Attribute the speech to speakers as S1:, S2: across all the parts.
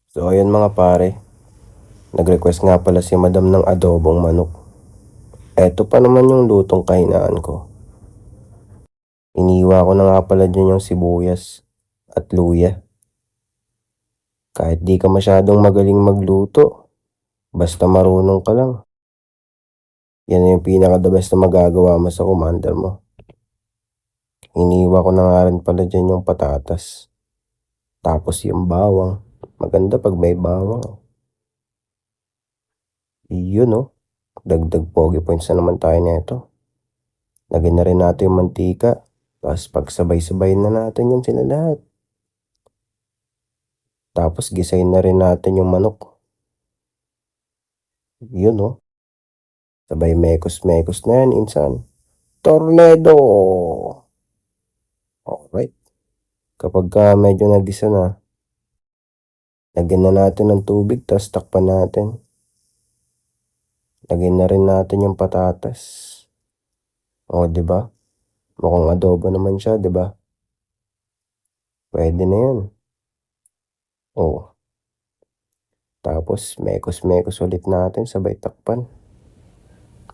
S1: So ayun mga pare, nag-request nga pala si madam ng adobong manok. Eto pa naman yung lutong kahinaan ko. Iniwa ko na nga pala dyan yung sibuyas at luya. Kahit di ka masyadong magaling magluto, basta marunong ka lang. Yan na yung pinaka-the best na magagawa mo sa commander mo. Iniwa ko na nga rin pala dyan yung patatas. Tapos yung bawang. Maganda pag may bawang. Yun oh, dagdag pogi points na naman tayo nito. Lagyan na rin natin yung mantika. Tapos pagsabay-sabay na natin yun sila lahat. Tapos gisayin na rin natin yung manok. Yun oh. Sabay mekos-mekos na yan, insan. Tornado! Alright. Kapag medyo nagisa na, lagyan na natin ng tubig, tapos takpan natin. Lagyan na rin natin yung patatas. O, di ba? Mukhang adobo naman siya, di ba? Pwede na yan. O. Tapos, mekos-mekos ulit natin, sabay takpan.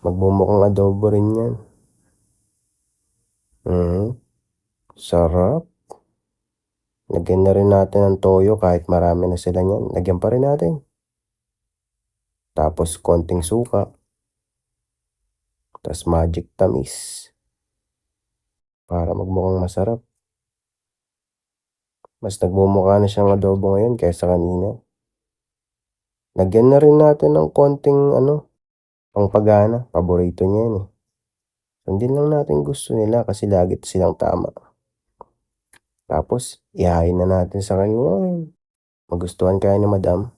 S1: Magmumukhang adobo rin yan. Sarap. Lagyan na rin natin ng toyo kahit marami na sila niyan. Lagyan pa rin natin. Tapos konting suka. Tapos magic tamis. Para magmukhang masarap. Mas nagmumukha na siyang adobo ngayon kaysa kanina. Lagyan na rin natin ng konting pangpagana. Paborito niya yan eh. Sundin lang natin gusto nila kasi lagi silang tama. Tapos, ihain na natin sa kanya. Magustuhan kaya ni madam.